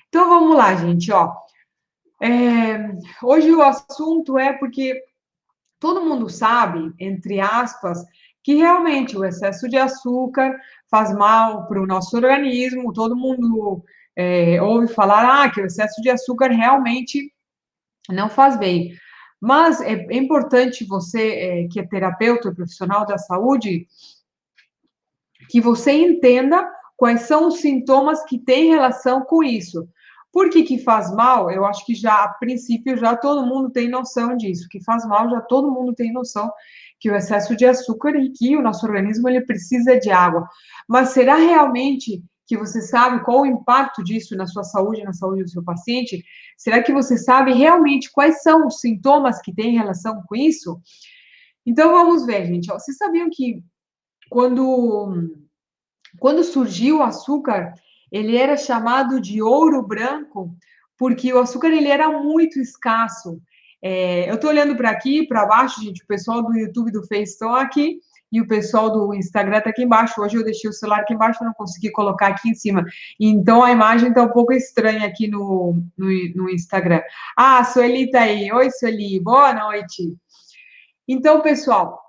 Então vamos lá, gente, ó. Hoje o assunto é porque todo mundo sabe, entre aspas, que realmente o excesso de açúcar faz mal para o nosso organismo. Todo mundo ouve falar que o excesso de açúcar realmente não faz bem. Mas é importante você, que é terapeuta, profissional da saúde, que você entenda quais são os sintomas que têm relação com isso. Por que que faz mal? Eu acho que já, a princípio, já todo mundo tem noção disso. Que faz mal, já todo mundo tem noção que o excesso de açúcar e que o nosso organismo ele precisa de água. Mas será realmente que você sabe qual o impacto disso na sua saúde, na saúde do seu paciente? Será que você sabe realmente quais são os sintomas que têm relação com isso? Então vamos ver, gente. Vocês sabiam que quando surgiu o açúcar, ele era chamado de ouro branco, porque o açúcar ele era muito escasso. Eu estou olhando para aqui, para baixo, gente, o pessoal do YouTube e do Face estão aqui, e o pessoal do Instagram está aqui embaixo. Hoje eu deixei o celular aqui embaixo, não consegui colocar aqui em cima. Então a imagem está um pouco estranha aqui no Instagram. Ah, a Sueli está aí. Oi, Sueli, boa noite. Então, pessoal,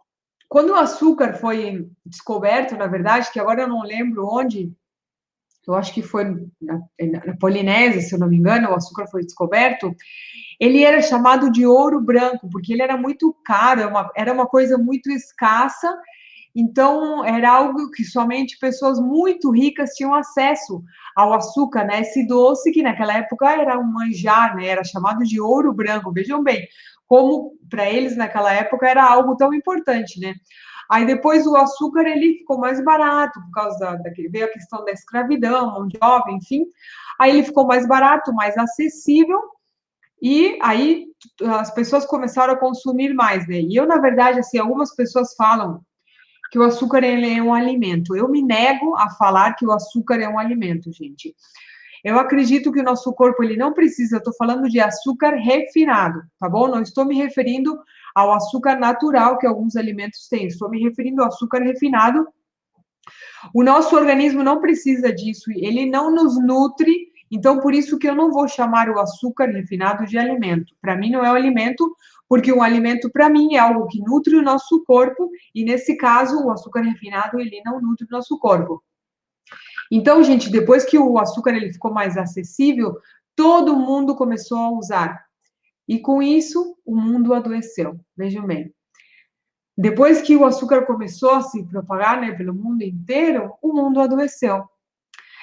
quando o açúcar foi descoberto, na verdade, que agora eu não lembro onde, eu acho que foi na Polinésia, se eu não me engano, o açúcar foi descoberto, ele era chamado de ouro branco, porque ele era muito caro, era uma coisa muito escassa, então era algo que somente pessoas muito ricas tinham acesso ao açúcar, né? Esse doce que naquela época era um manjar, né? Era chamado de ouro branco. Vejam bem, como para eles naquela época era algo tão importante, né? Aí depois o açúcar ele ficou mais barato por causa daquele veio a questão da escravidão, mão de obra, enfim. Aí ele ficou mais barato, mais acessível e aí as pessoas começaram a consumir mais, né? E eu na verdade assim, algumas pessoas falam que o açúcar ele é um alimento. Eu me nego a falar que o açúcar é um alimento, gente. Eu acredito que o nosso corpo ele não precisa, eu estou falando de açúcar refinado, tá bom? Não estou me referindo ao açúcar natural que alguns alimentos têm, estou me referindo ao açúcar refinado. O nosso organismo não precisa disso, ele não nos nutre, então por isso que eu não vou chamar o açúcar refinado de alimento. Para mim não é um alimento, porque um alimento para mim é algo que nutre o nosso corpo, e nesse caso o açúcar refinado ele não nutre o nosso corpo. Então, gente, depois que o açúcar ele ficou mais acessível, todo mundo começou a usar. E com isso, o mundo adoeceu. Vejam bem. Depois que o açúcar começou a se propagar, né, pelo mundo inteiro, o mundo adoeceu.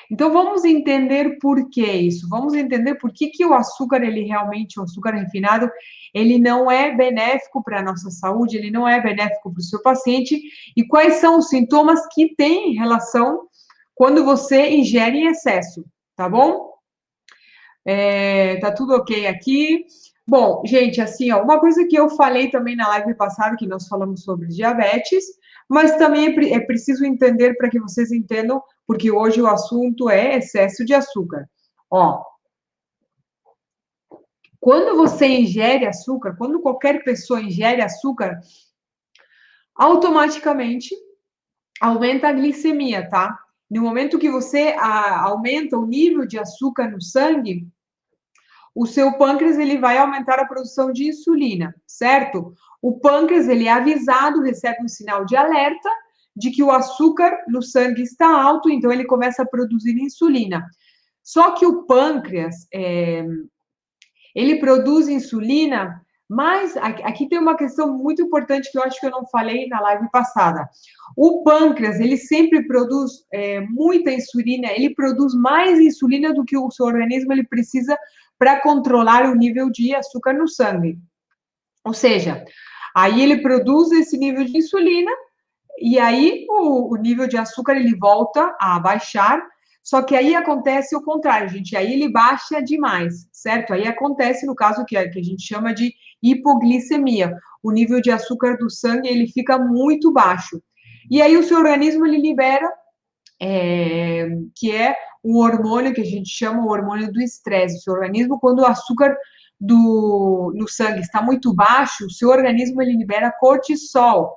Então vamos entender por que isso. Vamos entender por que o açúcar, ele realmente, o açúcar refinado, ele não é benéfico para a nossa saúde, ele não é benéfico para o seu paciente, e quais são os sintomas que têm relação quando você ingere em excesso, tá bom? Tá tudo ok aqui. Bom, gente, assim, ó, uma coisa que eu falei também na live passada, que nós falamos sobre diabetes, mas também é preciso entender para que vocês entendam, porque hoje o assunto é excesso de açúcar. Ó, quando você ingere açúcar, quando qualquer pessoa ingere açúcar, automaticamente aumenta a glicemia, tá? No momento que você aumenta o nível de açúcar no sangue, o seu pâncreas ele vai aumentar a produção de insulina, certo? O pâncreas ele é avisado, recebe um sinal de alerta de que o açúcar no sangue está alto, então ele começa a produzir insulina. Só que o pâncreas ele produz insulina, mas aqui tem uma questão muito importante que eu acho que eu não falei na live passada. O pâncreas ele sempre produz muita insulina, ele produz mais insulina do que o seu organismo ele precisa para controlar o nível de açúcar no sangue. Ou seja, aí ele produz esse nível de insulina e aí o nível de açúcar ele volta a baixar, só que aí acontece o contrário, gente, aí ele baixa demais, certo? Aí acontece no caso que a gente chama de hipoglicemia, o nível de açúcar do sangue ele fica muito baixo. E aí o seu organismo ele libera que é um hormônio que a gente chama o hormônio do estresse. O seu organismo, quando o açúcar no sangue está muito baixo, o seu organismo ele libera cortisol,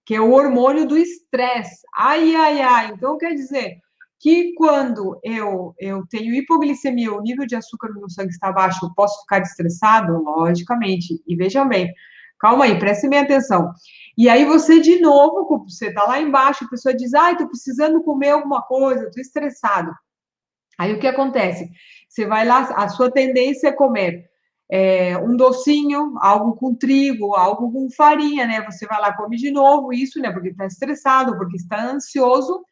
que é o hormônio do estresse. Ai, ai, ai. Então, quer dizer que quando eu tenho hipoglicemia, o nível de açúcar no meu sangue está baixo, eu posso ficar estressado? Logicamente. E vejam bem, calma aí, prestem bem atenção. E aí você, de novo, você está lá embaixo, a pessoa diz, ai, estou precisando comer alguma coisa, estou estressado. Aí o que acontece? Você vai lá, a sua tendência é comer um docinho, algo com trigo, algo com farinha, né? Você vai lá, come de novo isso, né? Porque está estressado, porque está ansioso.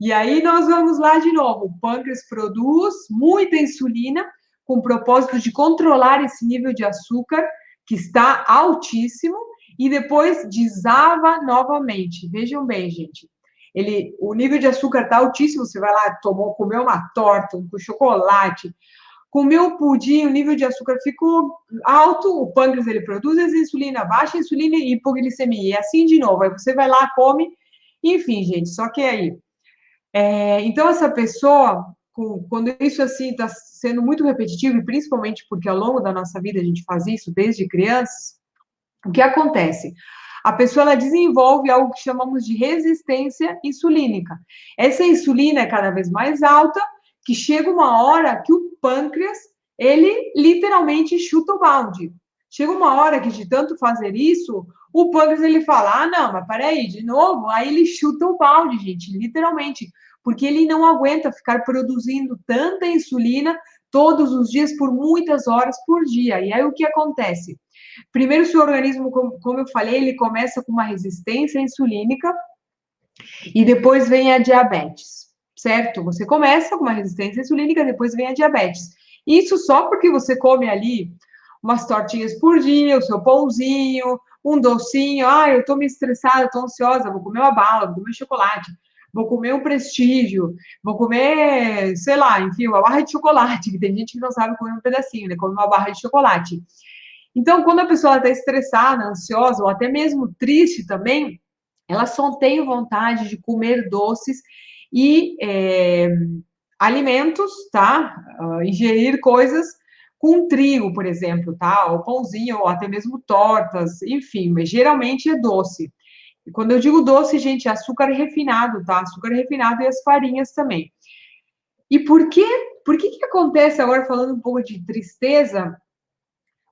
E aí nós vamos lá de novo. O pâncreas produz muita insulina com o propósito de controlar esse nível de açúcar que está altíssimo e depois desava novamente. Vejam bem, gente. O nível de açúcar está altíssimo. Você vai lá, comeu uma torta, um chocolate, comeu pudim, o nível de açúcar ficou alto, o pâncreas ele produz essa insulina, baixa a insulina e hipoglicemia. E assim de novo. Aí você vai lá, come. Enfim, gente, só que aí então, essa pessoa, quando isso assim está sendo muito repetitivo, e principalmente porque ao longo da nossa vida a gente faz isso desde crianças, o que acontece? A pessoa ela desenvolve algo que chamamos de resistência insulínica. Essa insulina é cada vez mais alta, que chega uma hora que o pâncreas, ele literalmente chuta o balde. Chega uma hora que de tanto fazer isso, o pâncreas ele fala: "Ah, não, mas peraí, de novo?" Aí ele chuta o balde, gente, literalmente, porque ele não aguenta ficar produzindo tanta insulina todos os dias por muitas horas por dia. E aí o que acontece? Primeiro, o seu organismo, como eu falei, ele começa com uma resistência insulínica e depois vem a diabetes, certo? Você começa com uma resistência insulínica, depois vem a diabetes. Isso só porque você come ali umas tortinhas por dia, o seu pãozinho, um docinho. Ah, eu tô me estressada, tô ansiosa, vou comer uma bala, vou comer chocolate, vou comer um prestígio, vou comer, sei lá, enfim, uma barra de chocolate, que tem gente que não sabe comer um pedacinho, né? Come uma barra de chocolate. Então, quando a pessoa está estressada, ansiosa ou até mesmo triste também, ela só tem vontade de comer doces e alimentos, tá? Ingerir coisas com trigo, por exemplo, tá? Ou pãozinho, ou até mesmo tortas, enfim, mas geralmente é doce. E quando eu digo doce, gente, é açúcar refinado, tá? Açúcar refinado e as farinhas também. E por quê? Por que que acontece agora falando um pouco de tristeza?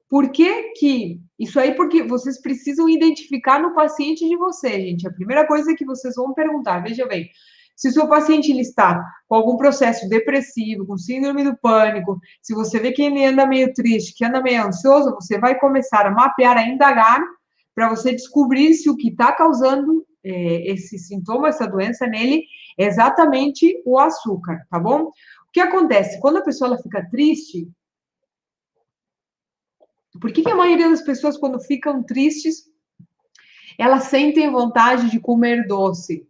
Por que que isso aí? Porque vocês precisam identificar no paciente de vocês, gente. A primeira coisa que vocês vão perguntar, veja bem, se o seu paciente ele está com algum processo depressivo, com síndrome do pânico, se você vê que ele anda meio triste, que anda meio ansioso, você vai começar a mapear, a indagar, para você descobrir se o que está causando esse sintoma, essa doença nele, é exatamente o açúcar, tá bom? O que acontece? Quando a pessoa ela fica triste, por que que a maioria das pessoas, quando ficam tristes, elas sentem vontade de comer doce?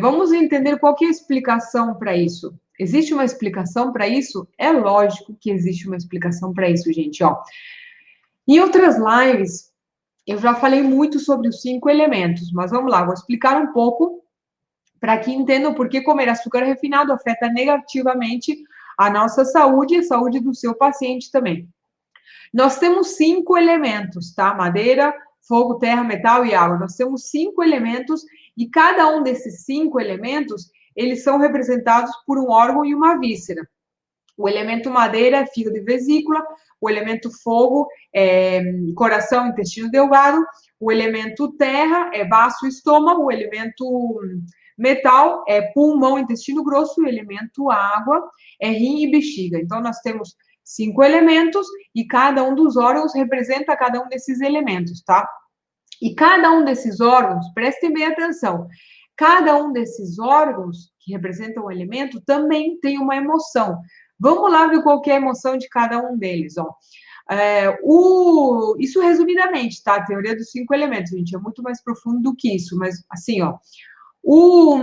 Vamos entender qual que é a explicação para isso. Existe uma explicação para isso? É lógico que existe uma explicação para isso, gente. Ó, em outras lives, eu já falei muito sobre os 5 elementos, mas vamos lá, vou explicar um pouco para que entendam por que comer açúcar refinado afeta negativamente a nossa saúde e a saúde do seu paciente também. Nós temos 5 elementos, tá? Madeira, fogo, terra, metal e água. Nós temos 5 elementos e cada um desses 5 elementos, eles são representados por um órgão e uma víscera. O elemento madeira é fígado e vesícula, o elemento fogo é coração e intestino delgado, o elemento terra é baço e estômago, o elemento metal é pulmão, intestino grosso, e o elemento água é rim e bexiga. Então, nós temos 5 elementos e cada um dos órgãos representa cada um desses elementos, tá? E cada um desses órgãos, prestem bem atenção, cada um desses órgãos que representam um elemento também tem uma emoção. Vamos lá ver qual que é a emoção de cada um deles, ó. Isso resumidamente, tá? A teoria dos 5 elementos, gente, é muito mais profundo do que isso, mas assim, ó, o,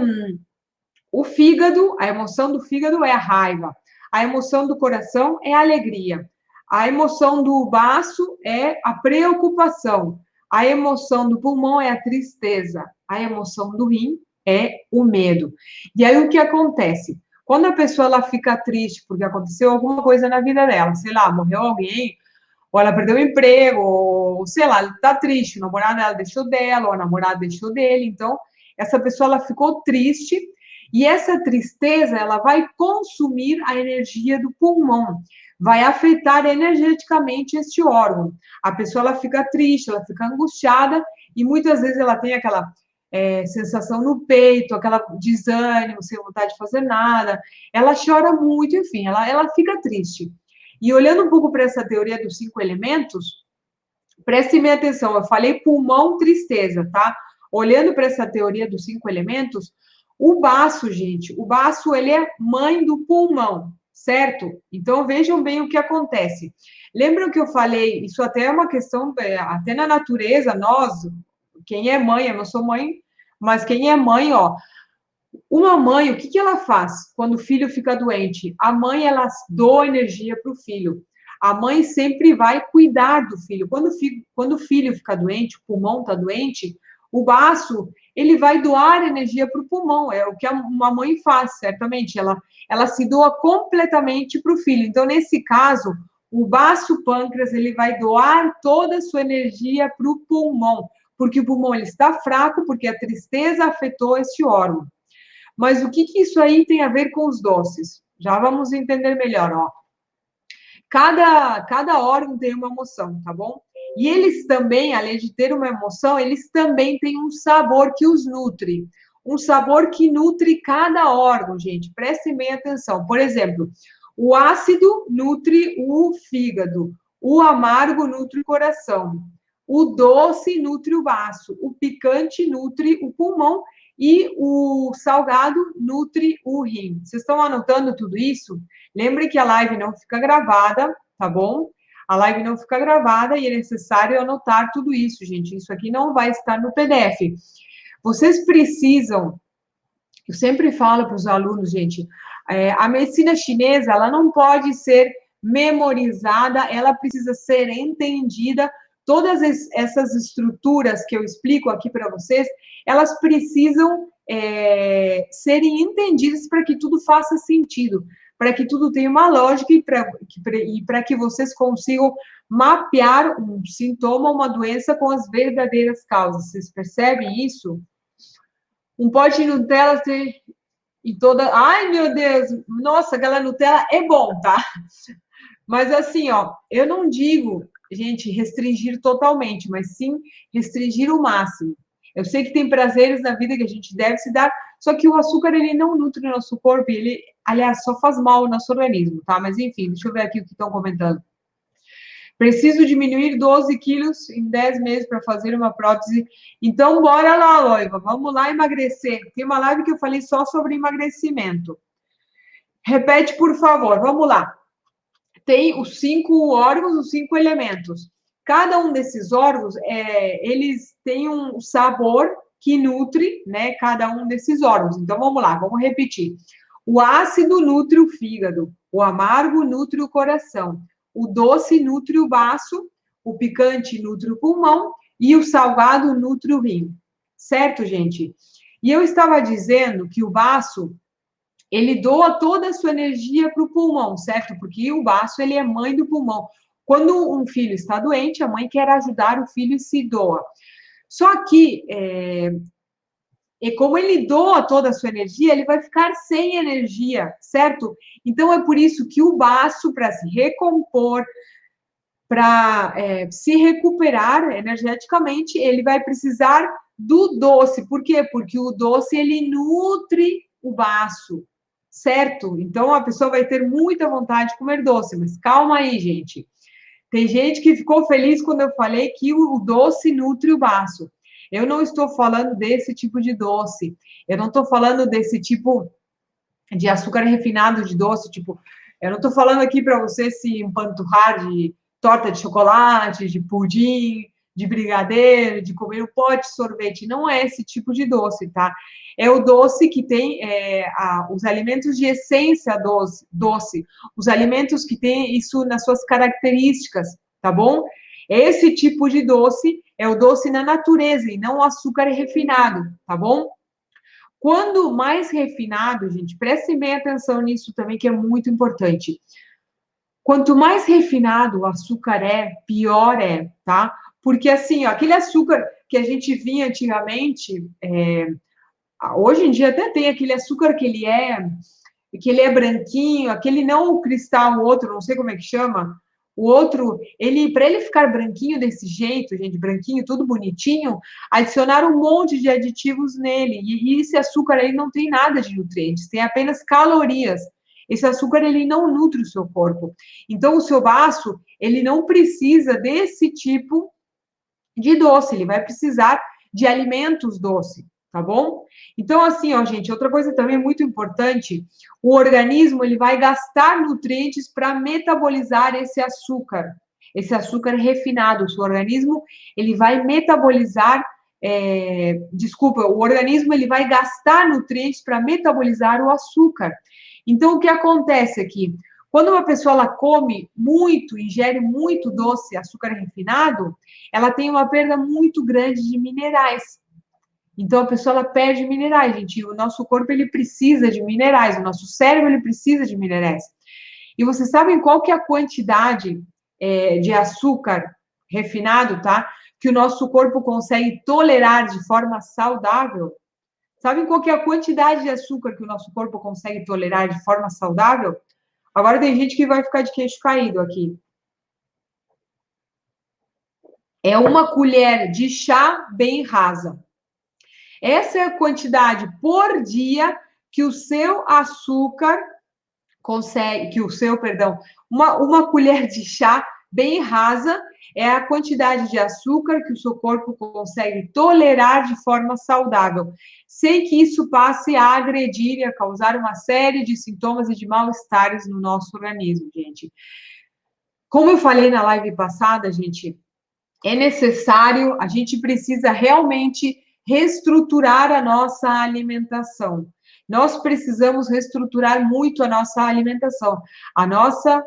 o fígado, a emoção do fígado é a raiva, a emoção do coração é a alegria, a emoção do baço é a preocupação, a emoção do pulmão é a tristeza, a emoção do rim é o medo. E aí o que acontece? Quando a pessoa ela fica triste porque aconteceu alguma coisa na vida dela, sei lá, morreu alguém, ou ela perdeu o emprego, ou sei lá, ela tá triste, o namorado dela deixou dela, ou a namorada deixou dele, então essa pessoa ela ficou triste E essa tristeza, ela vai consumir a energia do pulmão, vai afetar energeticamente este órgão. A pessoa, ela fica triste, ela fica angustiada, e muitas vezes ela tem aquela sensação no peito, aquela desânimo, sem vontade de fazer nada, ela chora muito, enfim, ela fica triste. E olhando um pouco para essa teoria dos 5 elementos, prestem bem atenção, eu falei pulmão, tristeza, tá? Olhando para essa teoria dos 5 elementos, o baço, gente, o baço, ele é mãe do pulmão, certo? Então, vejam bem o que acontece. Lembram que eu falei, isso até é uma questão, até na natureza, nós, quem é mãe, eu não sou mãe, mas quem é mãe, ó, uma mãe, o que ela faz quando o filho fica doente? A mãe, ela doa energia para o filho. A mãe sempre vai cuidar do filho. Quando o filho fica doente, o pulmão está doente, o baço, ele vai doar energia para o pulmão. É o que uma mãe faz, certamente. Ela se doa completamente para o filho. Então, nesse caso, o baço pâncreas, ele vai doar toda a sua energia para o pulmão. Porque o pulmão ele está fraco, porque a tristeza afetou esse órgão. Mas o que isso aí tem a ver com os doces? Já vamos entender melhor, ó. Cada órgão tem uma emoção, tá bom? E eles também, além de ter uma emoção, eles também têm um sabor que os nutre. Um sabor que nutre cada órgão, gente. Prestem bem atenção. Por exemplo, o ácido nutre o fígado, o amargo nutre o coração, o doce nutre o baço, o picante nutre o pulmão e o salgado nutre o rim. Vocês estão anotando tudo isso? Lembre que a live não fica gravada, tá bom? A live não fica gravada e é necessário anotar tudo isso, gente. Isso aqui não vai estar no PDF. Vocês precisam, eu sempre falo para os alunos, gente, a medicina chinesa, ela não pode ser memorizada, ela precisa ser entendida. Todas essas estruturas que eu explico aqui para vocês, elas precisam serem entendidas para que tudo faça sentido, para que tudo tenha uma lógica e para que vocês consigam mapear um sintoma, uma doença com as verdadeiras causas. Vocês percebem isso? Um pote de Nutella e toda... Ai, meu Deus! Nossa, aquela Nutella é bom, tá? Mas assim, ó, eu não digo, gente, restringir totalmente, mas sim restringir o máximo. Eu sei que tem prazeres na vida que a gente deve se dar, só que o açúcar, ele não nutre o nosso corpo, ele, aliás, só faz mal ao nosso organismo, tá? Mas enfim, deixa eu ver aqui o que estão comentando. Preciso diminuir 12 quilos em 10 meses para fazer uma prótese. Então, bora lá, Loiva, vamos lá emagrecer. Tem uma live que eu falei só sobre emagrecimento. Repete, por favor, vamos lá. Tem os 5 órgãos, os 5 elementos. Cada um desses órgãos, eles têm um sabor que nutre, né, cada um desses órgãos. Então, vamos lá, vamos repetir. O ácido nutre o fígado, o amargo nutre o coração, o doce nutre o baço, o picante nutre o pulmão e o salgado nutre o rim. Certo, gente? E eu estava dizendo que o baço, ele doa toda a sua energia para o pulmão, certo? Porque o baço, ele é mãe do pulmão. Quando um filho está doente, a mãe quer ajudar o filho e se doa. Só que, e como ele doa toda a sua energia, ele vai ficar sem energia, certo? Então, é por isso que o baço, para se recompor, para se recuperar energeticamente, ele vai precisar do doce. Por quê? Porque o doce, ele nutre o baço, certo? Então, a pessoa vai ter muita vontade de comer doce, mas calma aí, gente. Tem gente que ficou feliz quando eu falei que o doce nutre o baço. Eu não estou falando desse tipo de doce. Eu não estou falando desse tipo de açúcar refinado de doce, tipo, eu não estou falando aqui para você se empanturrar de torta de chocolate, de pudim, de brigadeiro, de comer um pote de sorvete. Não é esse tipo de doce, tá? É o doce que tem os alimentos de essência doce, os alimentos que têm isso nas suas características, tá bom? Esse tipo de doce é o doce na natureza e não o açúcar refinado, tá bom? Quando mais refinado, gente, prestem bem atenção nisso também, que é muito importante. Quanto mais refinado o açúcar é, pior é, tá? Porque assim, ó, aquele açúcar que a gente vinha antigamente, Hoje em dia até tem aquele açúcar que ele é branquinho, aquele não o cristal, o outro, não sei como é que chama. O outro, ele para ele ficar branquinho desse jeito, gente, branquinho, tudo bonitinho, adicionaram um monte de aditivos nele. E esse açúcar aí não tem nada de nutrientes, tem apenas calorias. Esse açúcar ele não nutre o seu corpo. Então o seu baço, ele não precisa desse tipo de doce, ele vai precisar de alimentos doces, tá bom? Então, assim, ó, gente, outra coisa também muito importante, o organismo, ele vai gastar nutrientes para metabolizar esse açúcar refinado, o seu organismo, ele vai metabolizar, desculpa, o organismo, ele vai gastar nutrientes para metabolizar o açúcar. Então, o que acontece aqui? Quando uma pessoa ela come muito, ingere muito doce, açúcar refinado, ela tem uma perda muito grande de minerais. Então a pessoa ela perde minerais, gente. O nosso corpo ele precisa de minerais, o nosso cérebro ele precisa de minerais. E vocês sabem qual que é a quantidade de açúcar refinado, tá? Que o nosso corpo consegue tolerar de forma saudável? Sabem qual que é a quantidade de açúcar que o nosso corpo consegue tolerar de forma saudável? Agora tem gente que vai ficar de queixo caído aqui. É uma colher de chá bem rasa. Essa é a quantidade por dia que o seu açúcar consegue, que o seu, perdão, uma colher de chá bem rasa é a quantidade de açúcar que o seu corpo consegue tolerar de forma saudável, sem que isso passe a agredir e a causar uma série de sintomas e de mal-estares no nosso organismo, gente. Como eu falei na live passada, gente, é necessário, a gente precisa realmente reestruturar a nossa alimentação. Nós precisamos reestruturar muito a nossa alimentação. A nossa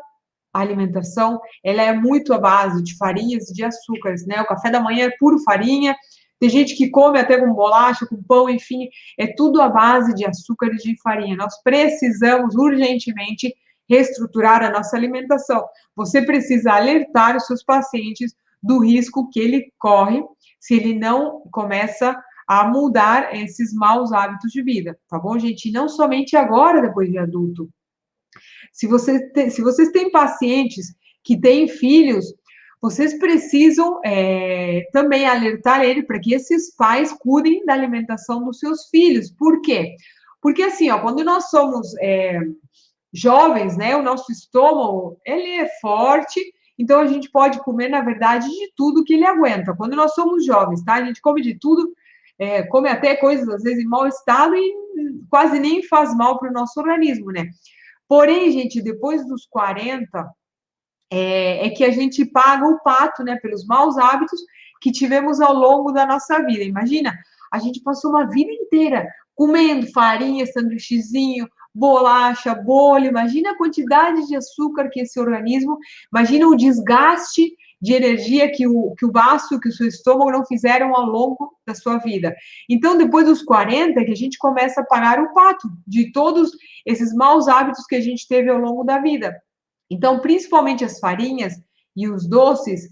alimentação, ela é muito à base de farinhas e de açúcares, né? O café da manhã é puro farinha, tem gente que come até com bolacha, com pão, enfim, é tudo à base de açúcar e de farinha. Nós precisamos urgentemente reestruturar a nossa alimentação. Você precisa alertar os seus pacientes do risco que ele corre se ele não começa a mudar esses maus hábitos de vida, tá bom, gente? E não somente agora, depois de adulto. Se vocês têm pacientes que têm filhos, vocês precisam também alertar ele para que esses pais cuidem da alimentação dos seus filhos. Por quê? Porque assim, ó, quando nós somos jovens, né, o nosso estômago, ele é forte, então a gente pode comer, na verdade, de tudo que ele aguenta. Quando nós somos jovens, tá? A gente come de tudo, come até coisas, às vezes, em mau estado e quase nem faz mal para o nosso organismo, né? Porém, gente, depois dos 40, é que a gente paga o pato, né, pelos maus hábitos que tivemos ao longo da nossa vida. Imagina, a gente passou uma vida inteira comendo farinha, sanduíchezinho, bolacha, bolo. Imagina a quantidade de açúcar que esse organismo, imagina o desgaste de energia que o baço, que o seu estômago não fizeram ao longo da sua vida. Então, depois dos 40, é que a gente começa a pagar o pato de todos esses maus hábitos que a gente teve ao longo da vida. Então, principalmente as farinhas e os doces,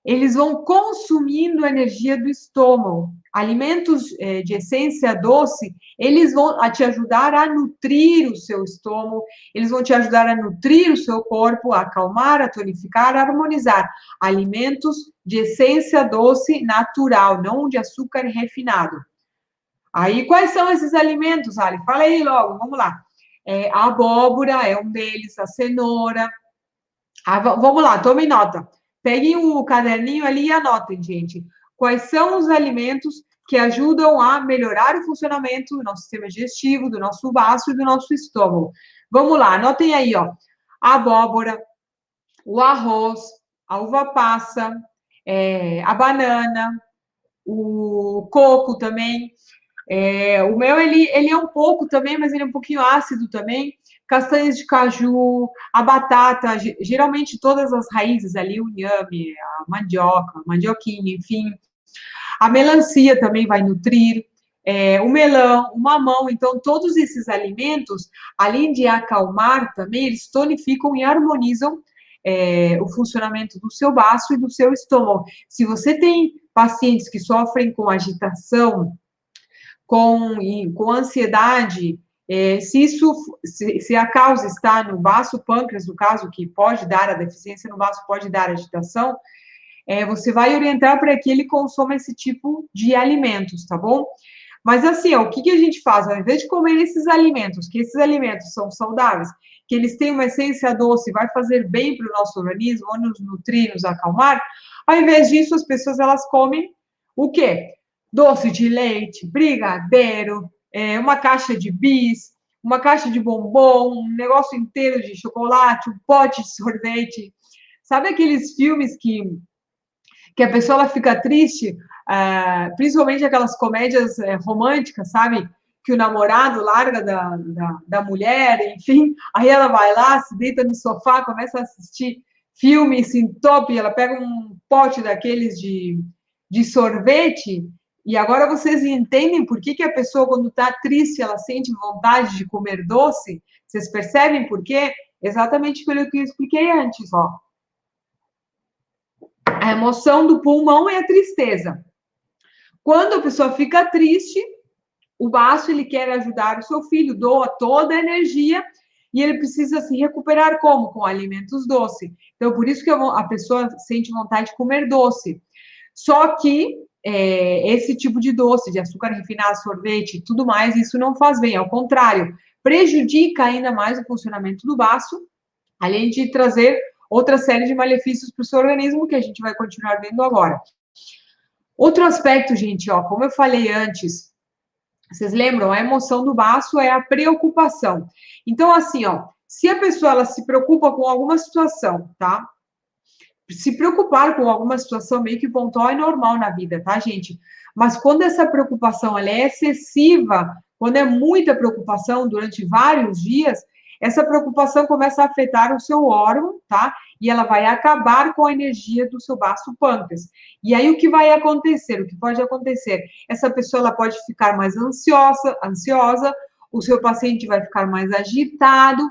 eles vão consumindo a energia do estômago. Alimentos de essência doce, eles vão te ajudar a nutrir o seu estômago, eles vão te ajudar a nutrir o seu corpo, a acalmar, a tonificar, a harmonizar. Alimentos de essência doce natural, não de açúcar refinado. Aí, quais são esses alimentos, Ali? Fala aí logo, vamos lá. A abóbora é um deles, a cenoura. Vamos lá, tomem nota. Peguem o caderninho ali e anotem, gente. Quais são os alimentos que ajudam a melhorar o funcionamento do nosso sistema digestivo, do nosso baço e do nosso estômago? Vamos lá, anotem aí, ó. A abóbora, o arroz, a uva passa, a banana, o coco também. O meu, ele é um pouco também, mas ele é um pouquinho ácido também. Castanhas de caju, a batata, geralmente todas as raízes ali, o inhame, a mandioca, a mandioquinha, enfim. A melancia também vai nutrir. O melão, o mamão. Então, todos esses alimentos, além de acalmar também, eles tonificam e harmonizam o funcionamento do seu baço e do seu estômago. Se você tem pacientes que sofrem com agitação, com ansiedade, se a causa está no baço pâncreas, no caso, que pode dar a deficiência no baço, pode dar agitação, você vai orientar para que ele consuma esse tipo de alimentos, tá bom? Mas assim, ó, o que a gente faz? Ao invés de comer esses alimentos, que esses alimentos são saudáveis, que eles têm uma essência doce, vai fazer bem para o nosso organismo, ou nos nutrir, nos acalmar, ao invés disso, as pessoas, elas comem o quê? Doce de leite, brigadeiro, uma caixa de bis, uma caixa de bombom, um negócio inteiro de chocolate, um pote de sorvete. Sabe aqueles filmes que a pessoa ela fica triste, principalmente aquelas comédias românticas, sabe? Que o namorado larga da mulher, enfim, aí ela vai lá, se deita no sofá, começa a assistir filme, se entope, ela pega um pote daqueles de sorvete, e agora vocês entendem por que a pessoa, quando está triste, ela sente vontade de comer doce? Vocês percebem por quê? Exatamente pelo que eu expliquei antes, ó. A emoção do pulmão é a tristeza. Quando a pessoa fica triste, o baço ele quer ajudar o seu filho, doa toda a energia e ele precisa se recuperar como? Com alimentos doces. Então, por isso que a pessoa sente vontade de comer doce. Só que esse tipo de doce, de açúcar refinado, sorvete e tudo mais, isso não faz bem, ao contrário, prejudica ainda mais o funcionamento do baço, além de trazer outra série de malefícios para o seu organismo, que a gente vai continuar vendo agora. Outro aspecto, gente, ó, como eu falei antes, vocês lembram? A emoção do baço é a preocupação. Então, assim, ó, se a pessoa ela se preocupa com alguma situação, tá? Se preocupar com alguma situação meio que pontual é normal na vida, tá, gente? Mas quando essa preocupação ela é excessiva, quando é muita preocupação durante vários dias, essa preocupação começa a afetar o seu órgão, tá? E ela vai acabar com a energia do seu baço pâncreas. E aí o que vai acontecer? O que pode acontecer? Essa pessoa ela pode ficar mais ansiosa, o seu paciente vai ficar mais agitado,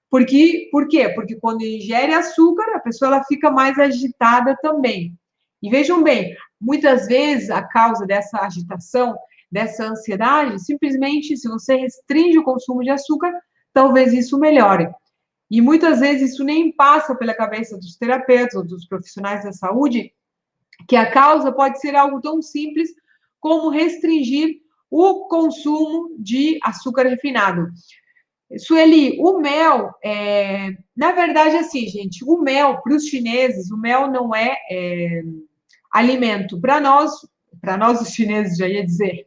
por quê? Porque quando ingere açúcar, a pessoa ela fica mais agitada também. E vejam bem, muitas vezes a causa dessa agitação, dessa ansiedade, simplesmente se você restringe o consumo de açúcar, talvez isso melhore. E muitas vezes isso nem passa pela cabeça dos terapeutas ou dos profissionais da saúde, que a causa pode ser algo tão simples como restringir o consumo de açúcar refinado. Sueli, o mel, na verdade, assim, gente, o mel, para os chineses, o mel não é alimento. Para nós os chineses, já ia dizer,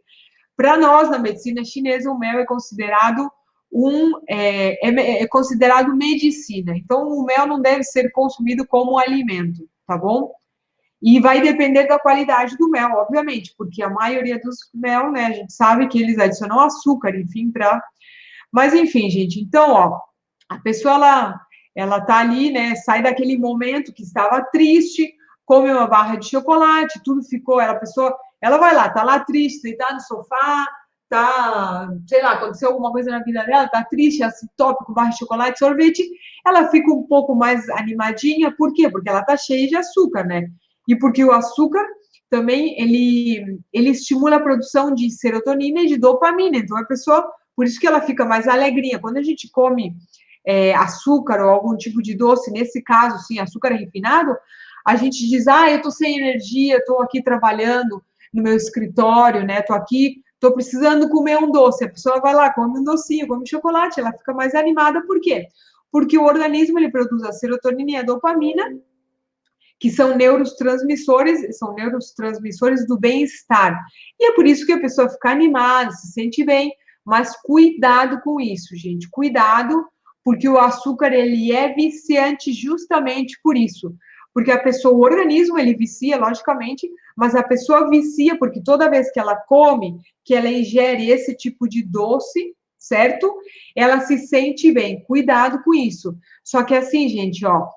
para nós, na medicina chinesa, o mel é considerado é considerado medicina. Então, o mel não deve ser consumido como alimento, tá bom? E vai depender da qualidade do mel, obviamente, porque a maioria dos mel, né, a gente sabe que eles adicionam açúcar, enfim, para. Mas, enfim, gente, então, ó, a pessoa, ela tá ali, né, sai daquele momento que estava triste, come uma barra de chocolate, tudo ficou, a pessoa, ela vai lá, tá lá triste, deitada no sofá, tá, sei lá, aconteceu alguma coisa na vida dela, tá triste, ela se topa com barra de chocolate, sorvete, ela fica um pouco mais animadinha, por quê? Porque ela tá cheia de açúcar, né? E porque o açúcar também, ele estimula a produção de serotonina e de dopamina, então a pessoa, por isso que ela fica mais alegrinha. Quando a gente come açúcar ou algum tipo de doce, nesse caso, sim, açúcar refinado, a gente diz, eu tô sem energia, tô aqui trabalhando no meu escritório, né, tô aqui, tô precisando comer um doce. A pessoa vai lá, come um docinho, come chocolate, ela fica mais animada, por quê? Porque o organismo, ele produz a serotonina e a dopamina, que são neurotransmissores do bem-estar. E é por isso que a pessoa fica animada, se sente bem, mas cuidado com isso, gente, cuidado, porque o açúcar, ele é viciante justamente por isso, porque a pessoa, o organismo, ele vicia, logicamente, mas a pessoa vicia porque toda vez que ela come, que ela ingere esse tipo de doce, certo? Ela se sente bem, cuidado com isso. Só que assim, gente, ó,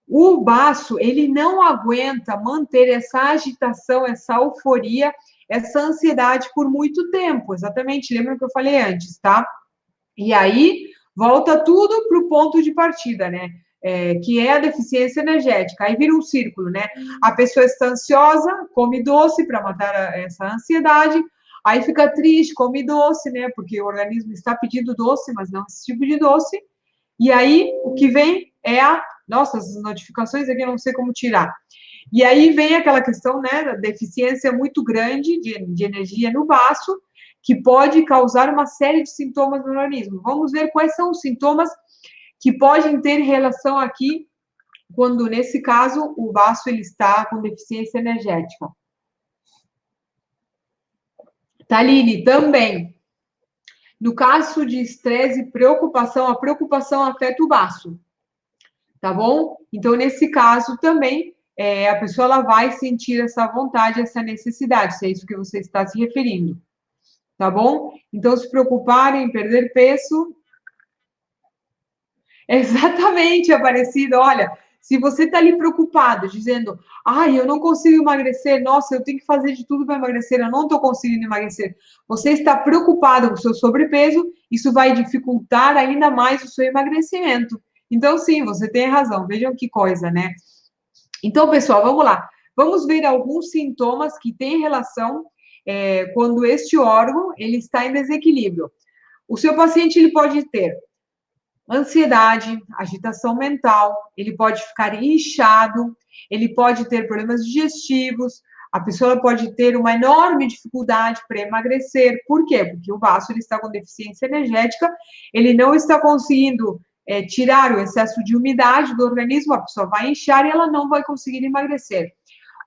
o baço, ele não aguenta manter essa agitação, essa euforia, essa ansiedade por muito tempo, exatamente, lembra o que eu falei antes, tá? E aí, volta tudo para o ponto de partida, né? Que é a deficiência energética. Aí vira um círculo, né? A pessoa está ansiosa, come doce para matar essa ansiedade, Aí fica triste, come doce, né? Porque o organismo está pedindo doce, mas não esse tipo de doce. E aí, o que vem é nossa, as notificações aqui eu não sei como tirar. E aí vem aquela questão, né, da deficiência muito grande de energia no baço, que pode causar uma série de sintomas no organismo. Vamos ver quais são os sintomas que podem ter relação aqui, quando, nesse caso, o baço ele está com deficiência energética. Taline, também. No caso de estresse e preocupação, a preocupação afeta o baço, tá bom? Então, nesse caso também, a pessoa ela vai sentir essa vontade, essa necessidade, se é isso que você está se referindo, tá bom? Então, se preocupar em perder peso. Exatamente, Aparecida. Olha, se você está ali preocupado, dizendo, ai, eu não consigo emagrecer, nossa, eu tenho que fazer de tudo para emagrecer, eu não estou conseguindo emagrecer. Você está preocupado com o seu sobrepeso, isso vai dificultar ainda mais o seu emagrecimento. Então, sim, você tem razão. Vejam que coisa, né? Então, pessoal, vamos lá. Vamos ver alguns sintomas que têm relação quando este órgão ele está em desequilíbrio. O seu paciente ele pode ter ansiedade, agitação mental, ele pode ficar inchado, ele pode ter problemas digestivos, a pessoa pode ter uma enorme dificuldade para emagrecer. Por quê? Porque o baço ele está com deficiência energética, ele não está conseguindo tirar o excesso de umidade do organismo, a pessoa vai inchar e ela não vai conseguir emagrecer.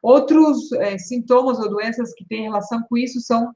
Outros sintomas ou doenças que têm relação com isso são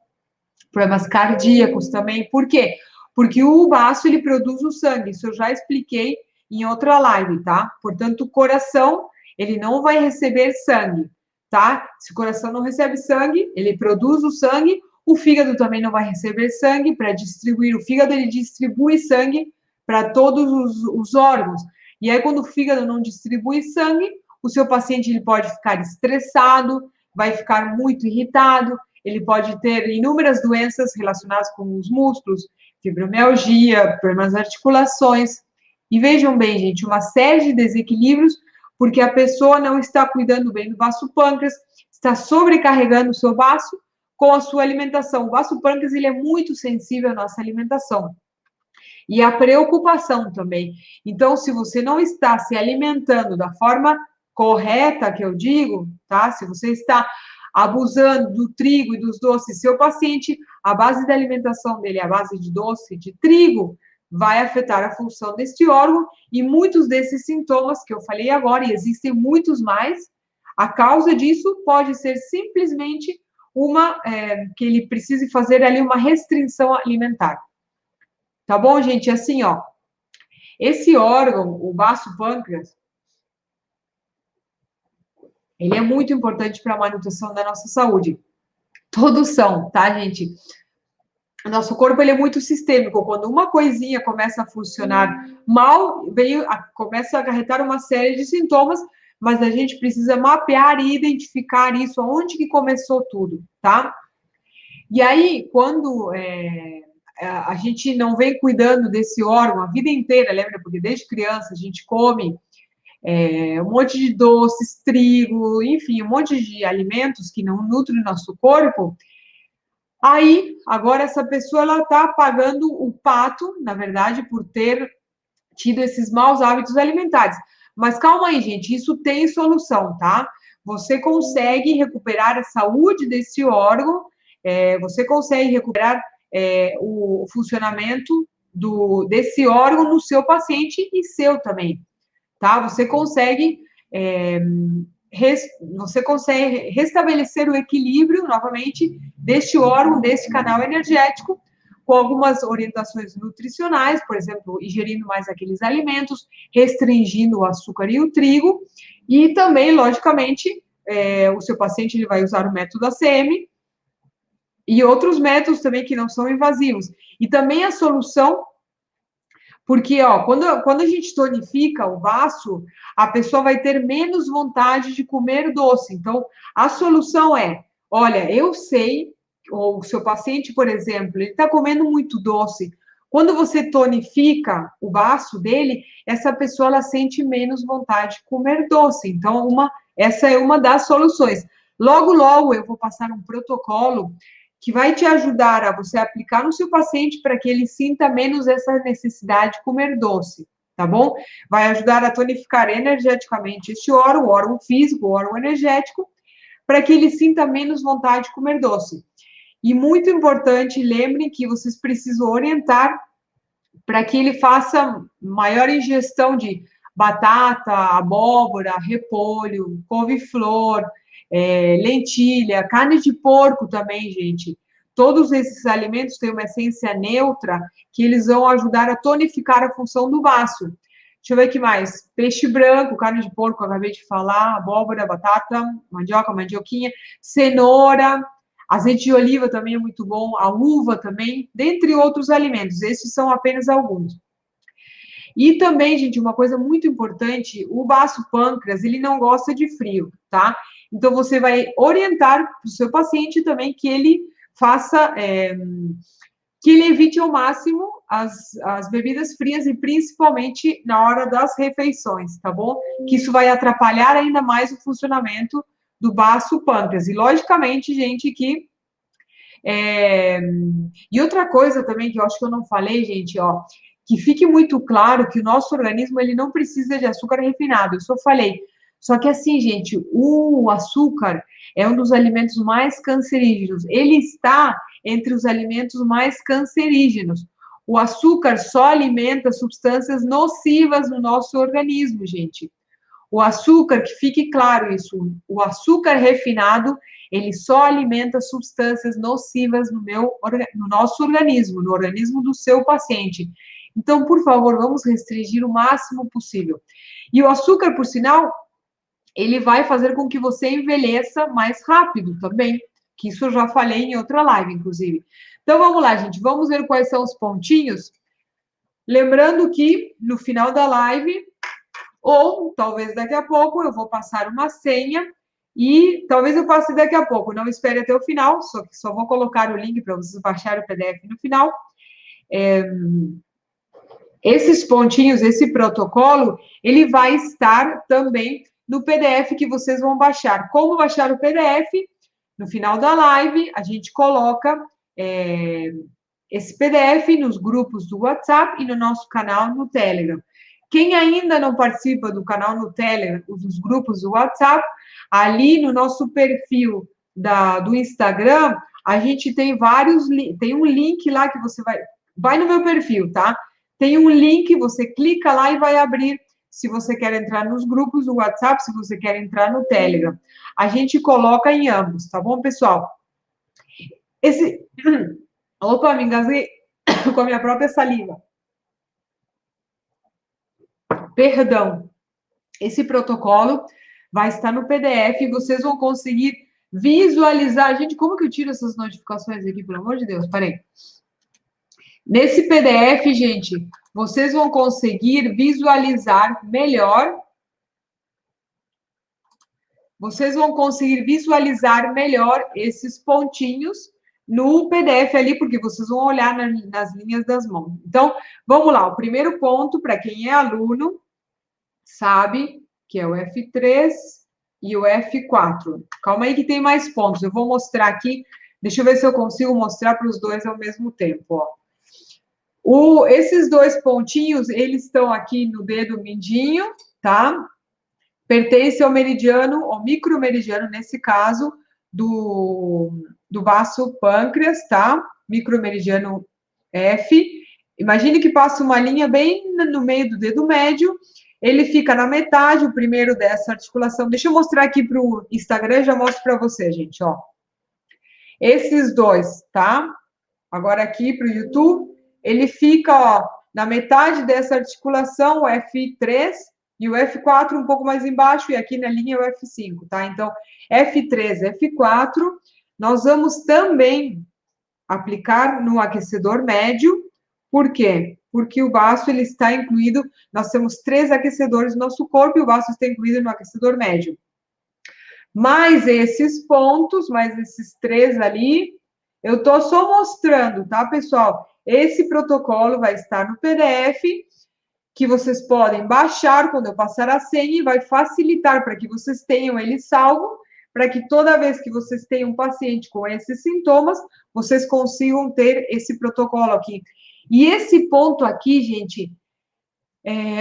problemas cardíacos também. Por quê? Porque o baço, ele produz o sangue, isso eu já expliquei em outra live, tá? Portanto, o coração, ele não vai receber sangue, tá? Se o coração não recebe sangue, ele produz o sangue, o fígado também não vai receber sangue para distribuir, o fígado, ele distribui sangue para todos os órgãos. E aí, quando o fígado não distribui sangue, o seu paciente, ele pode ficar estressado, vai ficar muito irritado, ele pode ter inúmeras doenças relacionadas com os músculos, fibromialgia, problemas nas articulações. E vejam bem, gente, uma série de desequilíbrios, porque a pessoa não está cuidando bem do vaso pâncreas, está sobrecarregando o seu baço com a sua alimentação. O vaso pâncreas, ele é muito sensível à nossa alimentação. E a preocupação também. Então, se você não está se alimentando da forma correta, que eu digo, tá? Se você está abusando do trigo e dos doces, seu paciente, a base da alimentação dele é a base de doce, de trigo, vai afetar a função deste órgão e muitos desses sintomas que eu falei agora, e existem muitos mais, a causa disso pode ser simplesmente que ele precise fazer ali uma restrição alimentar. Tá bom, gente? Assim, ó, esse órgão, o baço pâncreas, ele é muito importante para a manutenção da nossa saúde. Todos são, tá, gente? O nosso corpo ele é muito sistêmico. Quando uma coisinha começa a funcionar mal, começa a acarretar uma série de sintomas, mas a gente precisa mapear e identificar isso, aonde que começou tudo, tá? E aí, quando a gente não vem cuidando desse órgão a vida inteira, lembra? Porque desde criança a gente come um monte de doces, trigo, enfim, um monte de alimentos que não nutrem o nosso corpo. Aí, agora essa pessoa ela está pagando o pato, na verdade, por ter tido esses maus hábitos alimentares. Mas calma aí, gente, isso tem solução, tá? Você consegue recuperar a saúde desse órgão, você consegue recuperar o funcionamento desse órgão no seu paciente e seu também, tá? Você consegue restabelecer o equilíbrio, novamente, deste órgão, deste canal energético, com algumas orientações nutricionais, por exemplo, ingerindo mais aqueles alimentos, restringindo o açúcar e o trigo, e também, logicamente, o seu paciente ele vai usar o método ACM e outros métodos também que não são invasivos. E também a solução, porque, ó, quando a gente tonifica o baço, a pessoa vai ter menos vontade de comer doce. Então, a solução é, olha, eu sei, ou o seu paciente, por exemplo, ele está comendo muito doce. Quando você tonifica o baço dele, essa pessoa, ela sente menos vontade de comer doce. Então, essa é uma das soluções. Logo, logo, eu vou passar um protocolo que vai te ajudar a você aplicar no seu paciente para que ele sinta menos essa necessidade de comer doce, tá bom? Vai ajudar a tonificar energeticamente este órgão, o órgão físico, o órgão energético, para que ele sinta menos vontade de comer doce. E muito importante, lembrem que vocês precisam orientar para que ele faça maior ingestão de batata, abóbora, repolho, couve-flor, lentilha, carne de porco também, gente. Todos esses alimentos têm uma essência neutra que eles vão ajudar a tonificar a função do baço. Deixa eu ver aqui mais. Peixe branco, carne de porco, acabei de falar, abóbora, batata, mandioca, mandioquinha, cenoura, azeite de oliva também é muito bom, a uva também, dentre outros alimentos. Esses são apenas alguns. E também, gente, uma coisa muito importante, o baço pâncreas, ele não gosta de frio, tá? Então, você vai orientar para o seu paciente também que ele faça, que ele evite ao máximo as bebidas frias e principalmente na hora das refeições, tá bom? Que isso vai atrapalhar ainda mais o funcionamento do baço pâncreas. E, logicamente, gente, que... E outra coisa também que eu acho que eu não falei, gente, ó, que fique muito claro que o nosso organismo, ele não precisa de açúcar refinado, eu só falei. Só que assim, gente, o açúcar é um dos alimentos mais cancerígenos. Ele está entre os alimentos mais cancerígenos. O açúcar só alimenta substâncias nocivas no nosso organismo, gente. O açúcar, que fique claro isso, o açúcar refinado, ele só alimenta substâncias nocivas no nosso organismo, no organismo do seu paciente. Então, por favor, vamos restringir o máximo possível. E o açúcar, por sinal, ele vai fazer com que você envelheça mais rápido também, que isso eu já falei em outra live, inclusive. Então, vamos lá, gente, vamos ver quais são os pontinhos. Lembrando que, no final da live, ou talvez daqui a pouco, eu vou passar uma senha e talvez eu passe daqui a pouco. Não espere até o final, só vou colocar o link para vocês baixarem o PDF no final. Esses pontinhos, esse protocolo, ele vai estar também no PDF que vocês vão baixar. Como baixar o PDF? No final da live, a gente coloca esse PDF nos grupos do WhatsApp e no nosso canal no Telegram. Quem ainda não participa do canal no Telegram, dos grupos do WhatsApp, ali no nosso perfil do Instagram, a gente tem tem um link lá que você vai no meu perfil, tá? Tem um link, você clica lá e vai abrir se você quer entrar nos grupos do WhatsApp, se você quer entrar no Telegram. A gente coloca em ambos, tá bom, pessoal? Opa, me engasguei com a minha própria saliva. Perdão. Esse protocolo vai estar no PDF e vocês vão conseguir visualizar. Gente, como que eu tiro essas notificações aqui, pelo amor de Deus? Peraí. Nesse PDF, gente, vocês vão conseguir visualizar melhor. Vocês vão conseguir visualizar melhor esses pontinhos no PDF ali, porque vocês vão olhar nas linhas das mãos. Então, vamos lá. O primeiro ponto, para quem é aluno, sabe que é o F3 e o F4. Calma aí que tem mais pontos. Eu vou mostrar aqui. Deixa eu ver se eu consigo mostrar para os dois ao mesmo tempo, ó. Esses dois pontinhos, eles estão aqui no dedo mindinho, tá? Pertence ao meridiano, ao micromeridiano, nesse caso, do baço pâncreas, tá? Micromeridiano F. Imagine que passa uma linha bem no meio do dedo médio, ele fica na metade, o primeiro dessa articulação. Deixa eu mostrar aqui para o Instagram, já mostro para você, gente, ó. Esses dois, tá? Agora aqui para o YouTube, ele fica, ó, na metade dessa articulação, o F3, e o F4 um pouco mais embaixo, e aqui na linha o F5, tá? Então, F3, F4, nós vamos também aplicar no aquecedor médio. Por quê? Porque o baço, ele está incluído, nós temos 3 aquecedores no nosso corpo, e o baço está incluído no aquecedor médio. Mais esses pontos, mais esses 3 ali, eu tô só mostrando, tá, pessoal? Esse protocolo vai estar no PDF, que vocês podem baixar quando eu passar a senha, e vai facilitar para que vocês tenham ele salvo, para que toda vez que vocês tenham um paciente com esses sintomas, vocês consigam ter esse protocolo aqui. E esse ponto aqui, gente,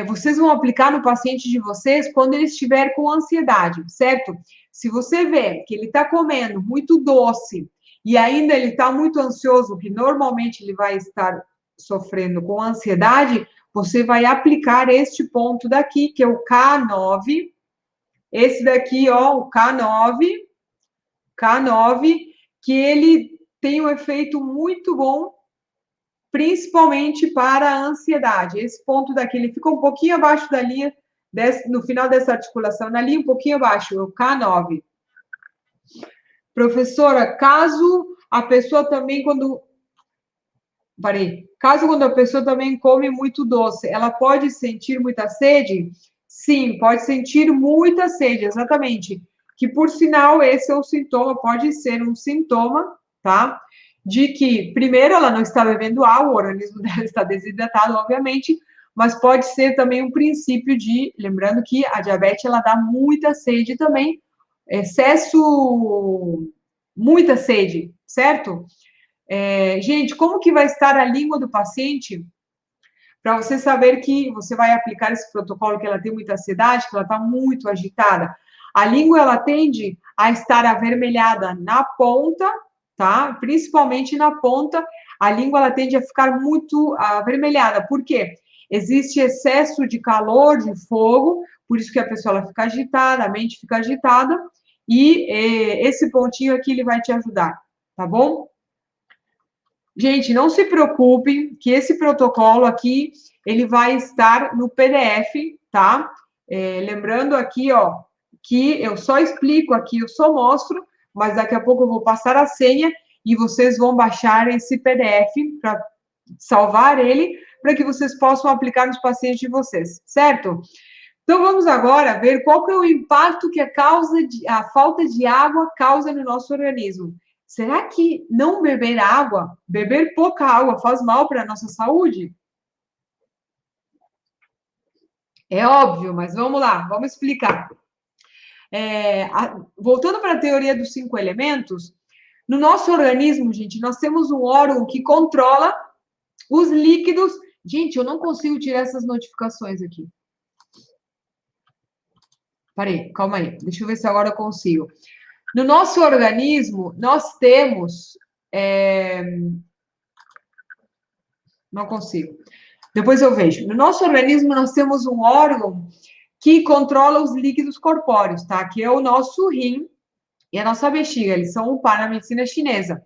vocês vão aplicar no paciente de vocês quando ele estiver com ansiedade, certo? Se você vê que ele está comendo muito doce e ainda ele está muito ansioso, que normalmente ele vai estar sofrendo com ansiedade, você vai aplicar este ponto daqui, que é o K9. Esse daqui, ó, o K9, que ele tem um efeito muito bom, principalmente para a ansiedade. Esse ponto daqui, ele fica um pouquinho abaixo da linha, no final dessa articulação, na linha um pouquinho abaixo, o K9. Professora, caso a pessoa também, caso quando a pessoa também come muito doce, ela pode sentir muita sede? Sim, pode sentir muita sede, exatamente. Que, por sinal, esse é um sintoma, pode ser um sintoma, tá? De que, primeiro, ela não está bebendo água, o organismo dela está desidratado, obviamente, mas pode ser também um princípio de, lembrando que a diabetes, ela dá muita sede também, muita sede, certo? Gente, como que vai estar a língua do paciente para você saber que você vai aplicar esse protocolo, que ela tem muita ansiedade, que ela está muito agitada? A língua, ela tende a estar avermelhada na ponta, tá? Principalmente na ponta, a língua, ela tende a ficar muito avermelhada. Por quê? Existe excesso de calor, de fogo, por isso que a pessoa ela fica agitada, a mente fica agitada, e esse pontinho aqui, ele vai te ajudar, tá bom? Gente, não se preocupem que esse protocolo aqui, ele vai estar no PDF, tá? Lembrando aqui, ó, que eu só explico aqui, eu só mostro, mas daqui a pouco eu vou passar a senha e vocês vão baixar esse PDF para salvar ele, para que vocês possam aplicar nos pacientes de vocês, certo? Então, vamos agora ver qual que é o impacto que a falta de água causa no nosso organismo. Será que não beber água, beber pouca água, faz mal para a nossa saúde? É óbvio, mas vamos lá, vamos explicar. Voltando para a teoria dos 5 elementos, no nosso organismo, gente, nós temos um órgão que controla os líquidos. Gente, eu não consigo tirar essas notificações aqui. Parei, calma aí, deixa eu ver se agora eu consigo. No nosso organismo, nós temos. Não consigo. Depois eu vejo. No nosso organismo, nós temos um órgão que controla os líquidos corpóreos, tá? Que é o nosso rim e a nossa bexiga. Eles são o par na medicina chinesa.